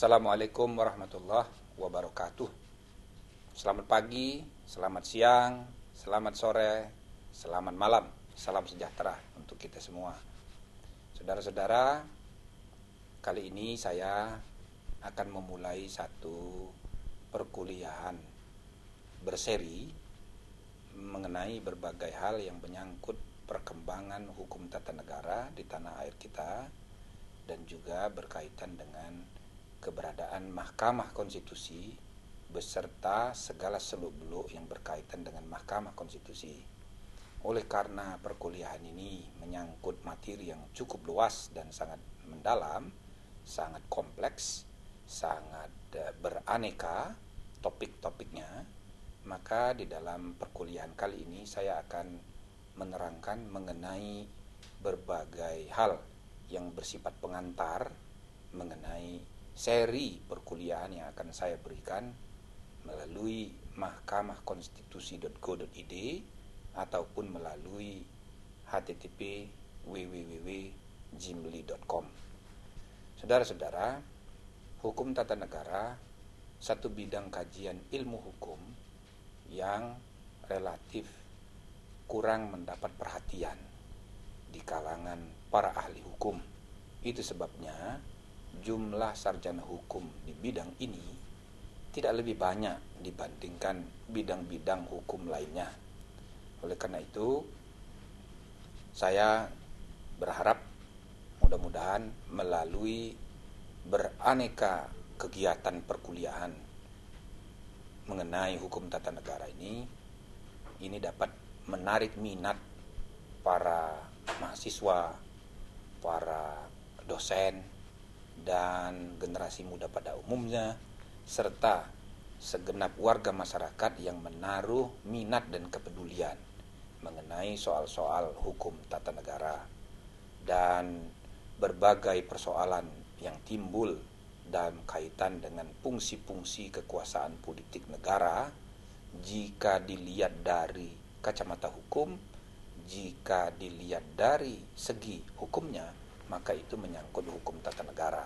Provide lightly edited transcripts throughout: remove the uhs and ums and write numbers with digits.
Assalamualaikum warahmatullahi wabarakatuh. Selamat pagi, selamat siang, selamat sore, selamat malam. Salam sejahtera untuk kita semua. Saudara-saudara, kali ini saya akan memulai satu perkuliahan berseri mengenai berbagai hal yang menyangkut perkembangan hukum tata negara di tanah air kita dan juga berkaitan dengan keberadaan Mahkamah Konstitusi beserta segala seluk-beluk yang berkaitan dengan Mahkamah Konstitusi. Oleh karena perkuliahan ini menyangkut materi yang cukup luas dan sangat mendalam, sangat kompleks, sangat beraneka topik-topiknya, maka di dalam perkuliahan kali ini saya akan menerangkan mengenai berbagai hal yang bersifat pengantar mengenai seri perkuliahan yang akan saya berikan melalui mahkamahkonstitusi.go.id ataupun melalui http www.jimli.com. Saudara-saudara, hukum tata negara satu bidang kajian ilmu hukum yang relatif kurang mendapat perhatian di kalangan para ahli hukum. Itu sebabnya jumlah sarjana hukum di bidang ini tidak lebih banyak dibandingkan bidang-bidang hukum lainnya. Oleh karena itu, saya berharap mudah-mudahan melalui beraneka kegiatan perkuliahan mengenai hukum tata negara ini dapat menarik minat para mahasiswa, para dosen, dan generasi muda pada umumnya, serta segenap warga masyarakat yang menaruh minat dan kepedulian mengenai soal-soal hukum tata negara dan berbagai persoalan yang timbul dalam kaitan dengan fungsi-fungsi kekuasaan politik negara jika dilihat dari kacamata hukum, jika dilihat dari segi hukumnya, maka itu menyangkut hukum tata negara.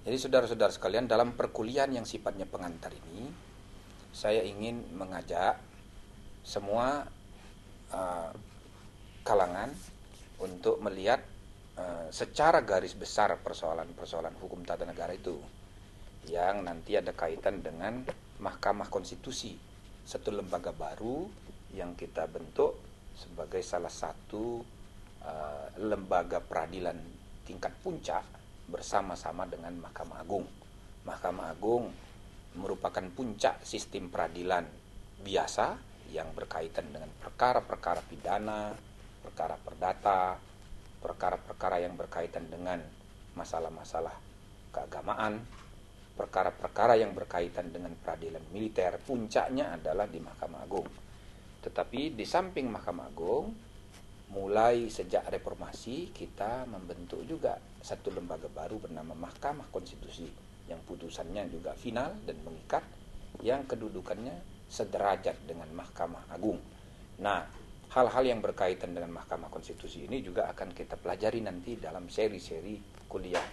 Jadi saudara-saudara sekalian, dalam perkuliahan yang sifatnya pengantar ini, saya ingin mengajak semua kalangan untuk melihat secara garis besar persoalan-persoalan hukum tata negara itu, yang nanti ada kaitan dengan Mahkamah Konstitusi, satu lembaga baru yang kita bentuk sebagai salah satu lembaga peradilan tingkat puncak bersama-sama dengan Mahkamah Agung. Mahkamah Agung merupakan puncak sistem peradilan biasa yang berkaitan dengan perkara-perkara pidana, perkara perdata, perkara-perkara yang berkaitan dengan masalah-masalah keagamaan, perkara-perkara yang berkaitan dengan peradilan militer. Puncaknya adalah di Mahkamah Agung. Tetapi di samping Mahkamah Agung, mulai sejak reformasi kita membentuk juga satu lembaga baru bernama Mahkamah Konstitusi yang putusannya juga final dan mengikat, yang kedudukannya sederajat dengan Mahkamah Agung. Nah, hal-hal yang berkaitan dengan Mahkamah Konstitusi ini juga akan kita pelajari nanti dalam seri-seri kuliah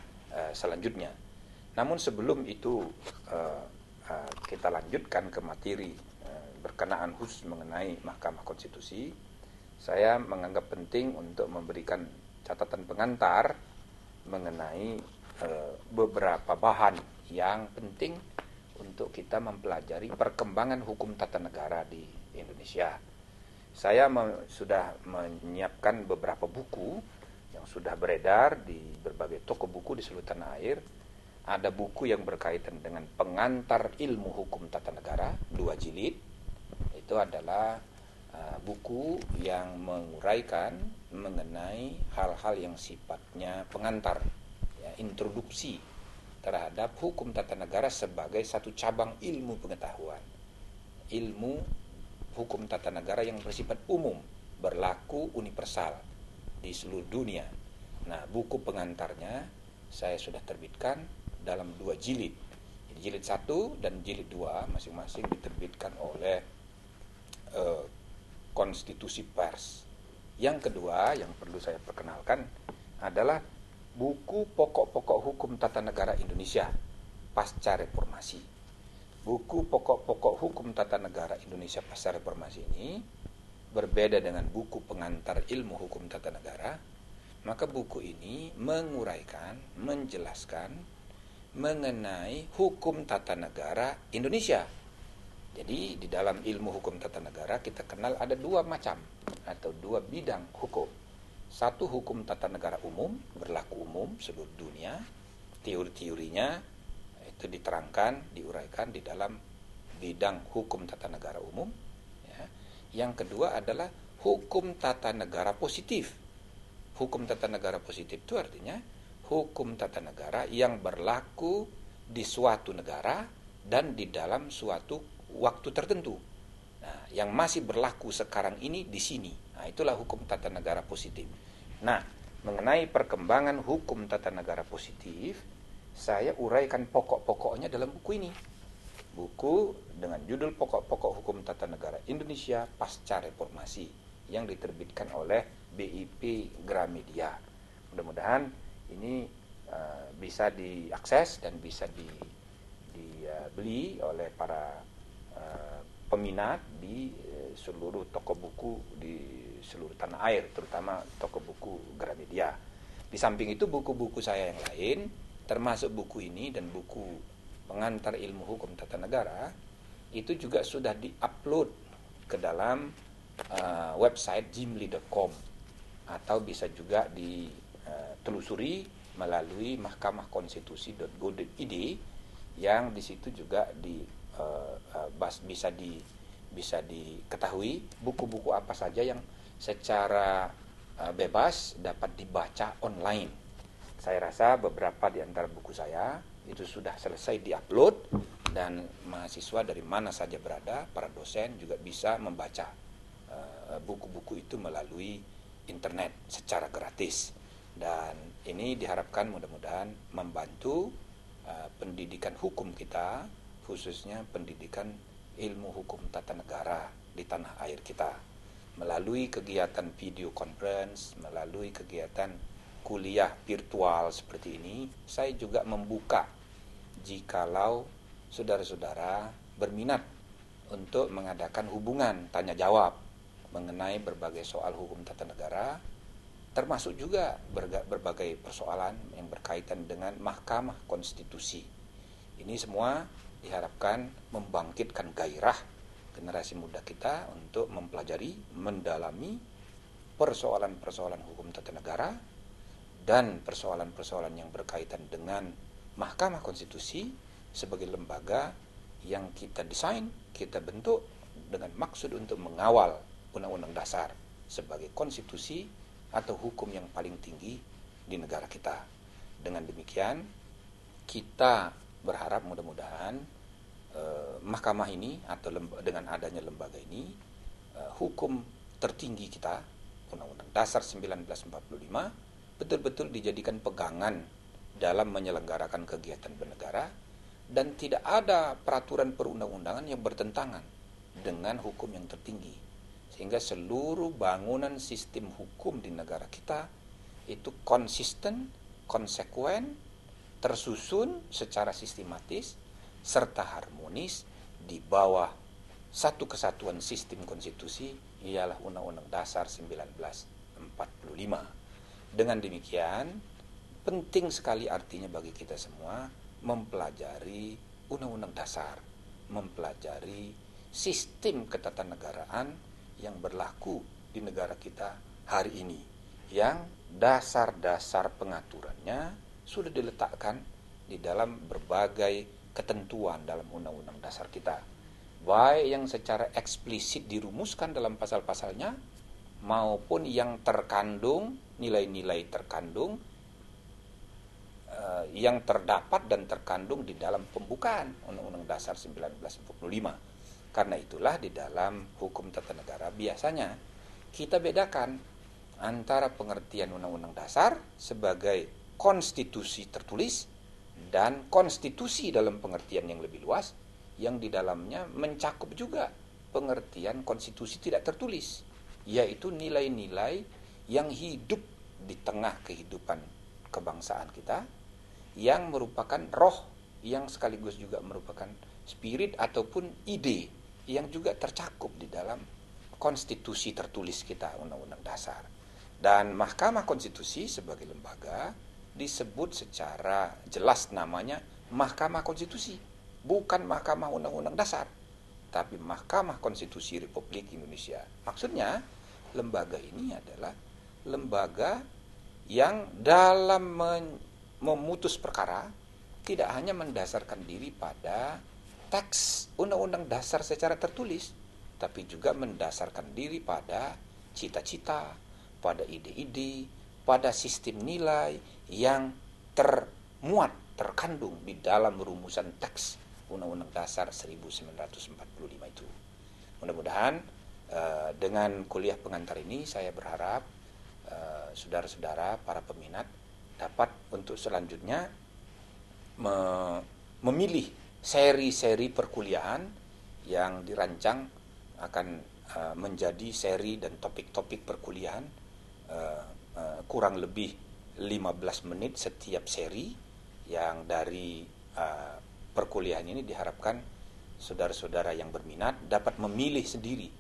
selanjutnya. Namun sebelum itu kita lanjutkan ke materi berkenaan khusus mengenai Mahkamah Konstitusi, saya menganggap penting untuk memberikan catatan pengantar mengenai beberapa bahan yang penting untuk kita mempelajari perkembangan hukum tata negara di Indonesia. Saya sudah menyiapkan beberapa buku yang sudah beredar di berbagai toko buku di seluruh tanah air. Ada buku yang berkaitan dengan pengantar ilmu hukum tata negara, 2 jilid. Itu adalah buku yang menguraikan mengenai hal-hal yang sifatnya pengantar, ya, introduksi terhadap hukum tata negara sebagai satu cabang ilmu pengetahuan, ilmu hukum tata negara yang bersifat umum, berlaku universal di seluruh dunia. Nah, buku pengantarnya saya sudah terbitkan dalam 2 jilid. Jilid 1 dan jilid 2 masing-masing diterbitkan oleh Konstitusi Pers. Yang kedua yang perlu saya perkenalkan adalah buku pokok-pokok hukum tata negara Indonesia pasca reformasi. Buku pokok-pokok hukum tata negara Indonesia pasca reformasi ini berbeda dengan buku pengantar ilmu hukum tata negara. Maka buku ini menguraikan, menjelaskan mengenai hukum tata negara Indonesia. Jadi di dalam ilmu hukum tata negara kita kenal ada dua macam atau dua bidang hukum. Satu, hukum tata negara umum, berlaku umum seluruh dunia. Teori-teorinya itu diterangkan, diuraikan di dalam bidang hukum tata negara umum. Ya. Yang kedua adalah hukum tata negara positif. Hukum tata negara positif itu artinya hukum tata negara yang berlaku di suatu negara dan di dalam suatu waktu tertentu. Nah, yang masih berlaku sekarang ini di sini. Nah, itulah hukum tata negara positif. Nah, mengenai perkembangan hukum tata negara positif, saya uraikan pokok-pokoknya dalam buku ini. Buku dengan judul Pokok-pokok Hukum Tata Negara Indonesia Pasca Reformasi yang diterbitkan oleh BIP Gramedia. Mudah-mudahan ini bisa diakses dan bisa dibeli oleh para peminat di seluruh toko buku di seluruh tanah air, terutama toko buku Gramedia. Di samping itu buku-buku saya yang lain, termasuk buku ini dan buku pengantar ilmu hukum tata negara, itu juga sudah diupload ke dalam website jimli.com atau bisa juga ditelusuri melalui mahkamahkonstitusi.go.id yang di situ juga bisa diketahui buku-buku apa saja yang secara bebas dapat dibaca online. Saya rasa beberapa di antara buku saya itu sudah selesai diupload dan mahasiswa dari mana saja berada, para dosen juga bisa membaca buku-buku itu melalui internet secara gratis. Dan ini diharapkan mudah-mudahan membantu pendidikan hukum kita, khususnya pendidikan ilmu hukum tata negara di tanah air kita. Melalui kegiatan video conference, melalui kegiatan kuliah virtual seperti ini, saya juga membuka jikalau saudara-saudara berminat untuk mengadakan hubungan tanya jawab mengenai berbagai soal hukum tata negara, termasuk juga berbagai persoalan yang berkaitan dengan Mahkamah Konstitusi. Ini semua diharapkan membangkitkan gairah generasi muda kita untuk mempelajari, mendalami persoalan-persoalan hukum tata negara dan persoalan-persoalan yang berkaitan dengan Mahkamah Konstitusi sebagai lembaga yang kita desain, kita bentuk dengan maksud untuk mengawal Undang-Undang Dasar sebagai konstitusi atau hukum yang paling tinggi di negara kita. Dengan demikian, kita berharap mudah-mudahan mahkamah ini atau dengan adanya lembaga ini, hukum tertinggi kita, Undang-Undang Dasar 1945, betul-betul dijadikan pegangan dalam menyelenggarakan kegiatan bernegara dan tidak ada peraturan perundang-undangan yang bertentangan dengan hukum yang tertinggi. Sehingga seluruh bangunan sistem hukum di negara kita itu konsisten, konsekuen, tersusun secara sistematis, serta harmonis di bawah satu kesatuan sistem konstitusi, ialah Undang-Undang Dasar 1945. Dengan demikian, penting sekali artinya bagi kita semua mempelajari Undang-Undang Dasar, mempelajari sistem ketatanegaraan yang berlaku di negara kita hari ini, yang dasar-dasar pengaturannya sudah diletakkan di dalam berbagai ketentuan dalam Undang-Undang Dasar kita, baik yang secara eksplisit dirumuskan dalam pasal-pasalnya maupun yang terkandung, nilai-nilai terkandung yang terdapat dan terkandung di dalam pembukaan Undang-Undang Dasar 1945. Karena itulah di dalam hukum tata negara biasanya kita bedakan antara pengertian Undang-Undang Dasar sebagai konstitusi tertulis dan konstitusi dalam pengertian yang lebih luas, yang di dalamnya mencakup juga pengertian konstitusi tidak tertulis, yaitu nilai-nilai yang hidup di tengah kehidupan kebangsaan kita, yang merupakan roh, yang sekaligus juga merupakan spirit ataupun ide yang juga tercakup di dalam konstitusi tertulis kita, Undang-Undang Dasar. Dan Mahkamah Konstitusi sebagai lembaga disebut secara jelas namanya Mahkamah Konstitusi, bukan Mahkamah Undang-Undang Dasar, tapi Mahkamah Konstitusi Republik Indonesia. Maksudnya, lembaga ini adalah lembaga yang dalam memutus perkara tidak hanya mendasarkan diri pada teks Undang-Undang Dasar secara tertulis, tapi juga mendasarkan diri pada cita-cita, pada ide-ide, pada sistem nilai yang terkandung di dalam rumusan teks Undang-Undang Dasar 1945 itu. Mudah-mudahan dengan kuliah pengantar ini saya berharap saudara-saudara para peminat dapat untuk selanjutnya memilih seri-seri perkuliahan yang dirancang akan menjadi seri dan topik-topik perkuliahan kurang lebih 15 menit setiap seri, yang dari perkuliahan ini diharapkan saudara-saudara yang berminat dapat memilih sendiri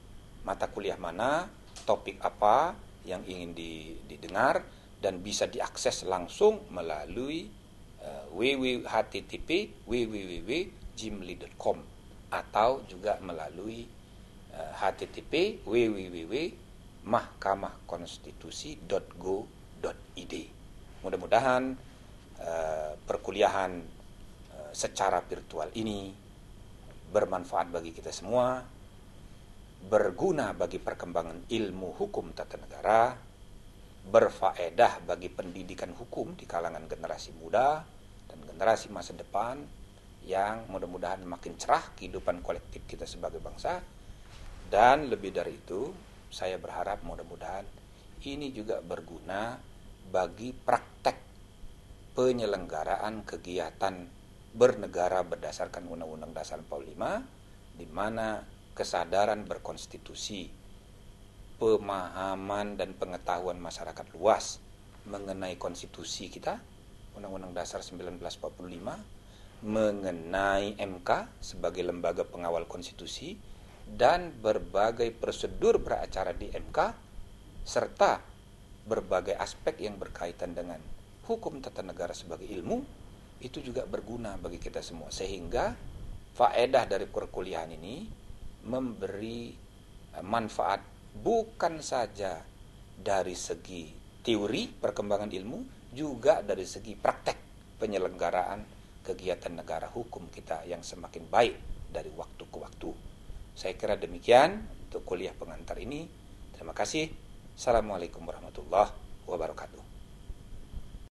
mata kuliah mana, topik apa yang ingin didengar, dan bisa diakses langsung melalui http://www.jimli.com atau juga melalui http://www.mahkamahkonstitusi.go.id. Mudah-mudahan perkuliahan secara virtual ini bermanfaat bagi kita semua, berguna bagi perkembangan ilmu hukum tata negara, berfaedah bagi pendidikan hukum di kalangan generasi muda dan generasi masa depan, yang mudah-mudahan makin cerah kehidupan kolektif kita sebagai bangsa. Dan lebih dari itu, saya berharap mudah-mudahan ini juga berguna bagi praktek penyelenggaraan kegiatan bernegara berdasarkan Undang-Undang Dasar 45, di mana kesadaran berkonstitusi, pemahaman dan pengetahuan masyarakat luas mengenai konstitusi kita, Undang-Undang Dasar 1945, mengenai MK sebagai lembaga pengawal konstitusi, dan berbagai prosedur beracara di MK, serta berbagai aspek yang berkaitan dengan hukum tata negara sebagai ilmu, itu juga berguna bagi kita semua. Sehingga faedah dari perkuliahan ini memberi manfaat bukan saja dari segi teori perkembangan ilmu, juga dari segi praktek penyelenggaraan kegiatan negara hukum kita yang semakin baik dari waktu ke waktu. Saya kira demikian untuk kuliah pengantar ini. Terima kasih. Assalamualaikum warahmatullahi wabarakatuh.